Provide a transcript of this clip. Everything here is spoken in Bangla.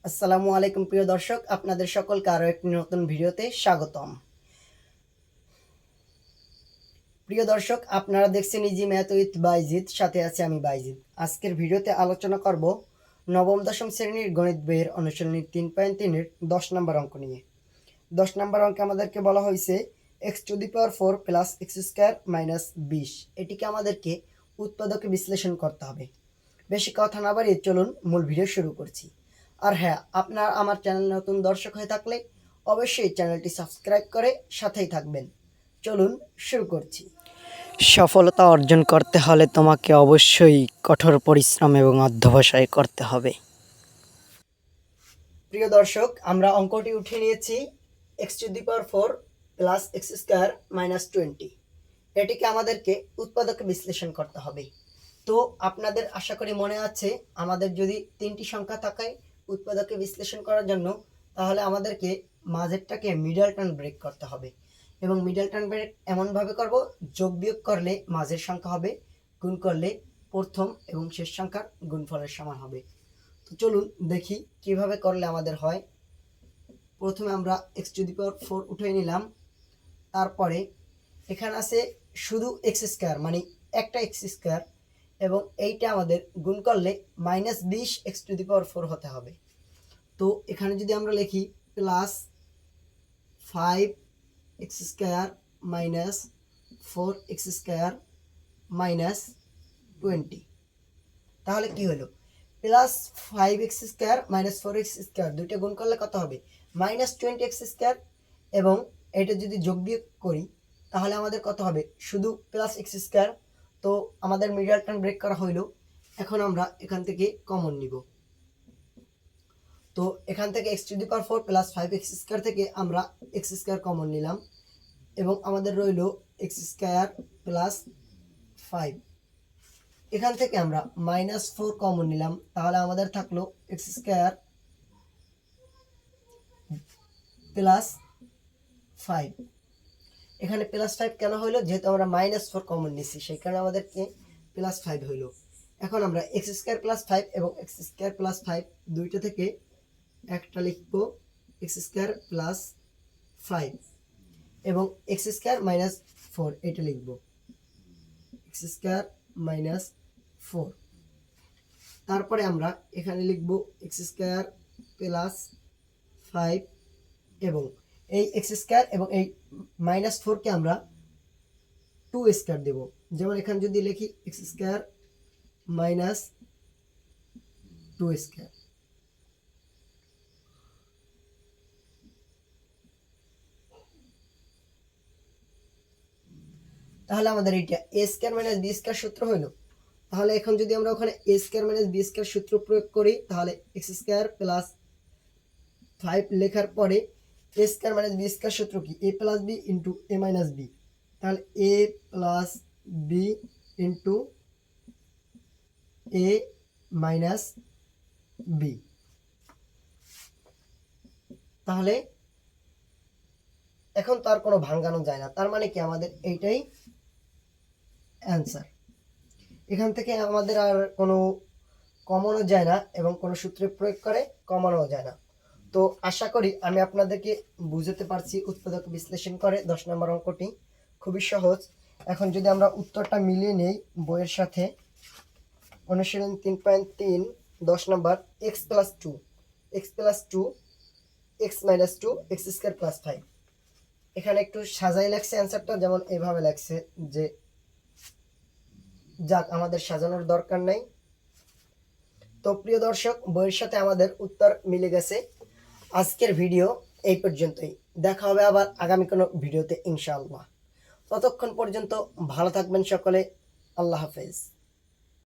আসসালামু আলাইকুম প্রিয় দর্শক, আপনাদের সকলকে আরও একটি নতুন ভিডিওতে স্বাগতম। প্রিয় দর্শক, আপনারা দেখছেন ইজি ম্যাথ উইথ বাইজিৎ, সাথে আছে আমি বাইজিৎ। আজকের ভিডিওতে আলোচনা করব নবম দশম শ্রেণীর গণিত বইয়ের অনুশীলনী 3.3-এর 10 নম্বর অঙ্ক নিয়ে। 10 নম্বর অঙ্কে আমাদেরকে বলা হয়েছে x⁴ প্লাস x² মাইনাস 20। এটিকে আমাদেরকে উৎপাদকে বিশ্লেষণ করতে হবে। বেশি কথা না বাড়িয়ে চলুন মূল ভিডিও শুরু করছি। আর হ্যাঁ, আপনার আমার চ্যানেল নতুন দর্শক হয়ে থাকলে অবশ্যই চ্যানেলটি সাবস্ক্রাইব করে সাথেই থাকবেন। চলুন শুরু করছি। সফলতা অর্জন করতে হলে তোমাকে অবশ্যই কঠোর পরিশ্রম এবং অধ্যবসায় করতে হবে। প্রিয় দর্শক, আমরা অঙ্কটি উঠিয়ে নিয়েছি x⁴ প্লাস x² মাইনাস 20। এটিকে আমাদেরকে উৎপাদকে বিশ্লেষণ করতে হবে। তো আপনাদের আশা করি মনে আছে, আমাদের যদি তিনটি সংখ্যা থাকে উৎপাদকে বিশ্লেষণ করার জন্য, তাহলে আমাদেরকে মাঝেরটাকে মিডল টার্ম ব্রেক করতে হবে। এবং মিডল টার্ম ব্রেক এমনভাবে করব, যোগ বিয়োগ করলে মাঝের সংখ্যা হবে, গুণ করলে প্রথম এবং শেষ সংখ্যার গুণফলের সমান হবে। তো চলুন দেখি কিভাবে করলে আমাদের হয়। প্রথমে আমরা x⁴ উঠে নিলাম। তারপরে এখানে আছে শুধু x² মানে একটা x² এবং এইটা আমাদের গুণ করলে -20 x⁴ হতে হবে। তো এখানে যদি আমরা লিখি plus 5x² minus 4x² minus 20, তাহলে কি হলো? প্লাস 5x² মাইনাস 4x² দুইটা গুণ করলে কত হবে? -20x²। এবং এটা যদি যোগ বিয়োগ করি তাহলে আমাদের কত হবে? শুধু প্লাস x²। তো আমাদের মিডল টার্ম ব্রেক করা হইলো। এখন আমরা এখান থেকে কমন নিব। তো এখান থেকে x⁴ প্লাস 5x² থেকে আমরা x² কমন নিলাম এবং আমাদের রইল x² প্লাস 5। এখান থেকে আমরা -4 কমন নিলাম, তাহলে আমাদের থাকলো x² প্লাস 5। এখানে প্লাস 5 কেন হইলো? যেহেতু আমরা -4 কমন নিছি, সেই কারণে আমাদেরকে প্লাস 5 হইলো। এখন আমরা x² প্লাস 5 এবং x² প্লাস 5 দুইটা থেকে একটা লিখবো x² প্লাস 5 এবং x² মাইনাস 4 এটা লিখবো x² মাইনাস 4। তারপরে আমরা এখানে লিখবো x² প্লাস 5 এবং এই x² এবং এই -4কে আমরা 2² দেব। যেমন এখানে যদি লিখি x² মাইনাস 2²। তাহলে আমাদের এইটা a² মাইনাস b² সূত্র হইল। তাহলে এখন যদি আমরা ওখানে a² মাইনাস b² সূত্র প্রয়োগ করি, তাহলে x² প্লাস 5 লেখার পরে a² মাইনাস b² সূত্র কি? a plus b into a minus b। তাহলে a plus b into a minus b। তাহলে এখন তো আর কোনো ভাঙানো যায় না, তার মানে কি আমাদের এইটাই অ্যান্সার। এখান থেকে আমাদের আর কোনো কমানো যায় না এবং কোনো সূত্রে প্রয়োগ করে কমানো যায় না। তো আশা করি আমি আপনাদেরকে বুঝাতে পারছি উৎপাদক বিশ্লেষণ করে 10 নম্বর অঙ্কটি খুবই সহজ। এখন যদি আমরা উত্তরটা মিলিয়ে নেই বইয়ের সাথে, অনুশীলন 3.3 10 নম্বর x plus 2 x minus 2 x² plus 5। এখানে একটু সাজাই লাগছে অ্যান্সারটা, যেমন এইভাবে লাগছে, যে যাক আমাদের সাজানোর দরকার নাই। তো প্রিয় দর্শক, বইয়ের সাথে আমাদের উত্তর মিলে গেছে। আজকের ভিডিও এই পর্যন্তই। দেখা হবে আবার আগামী কোনো ভিডিওতে ইনশাআল্লাহ। ততক্ষণ পর্যন্ত ভালো থাকবেন সকলে। আল্লাহ হাফেজ।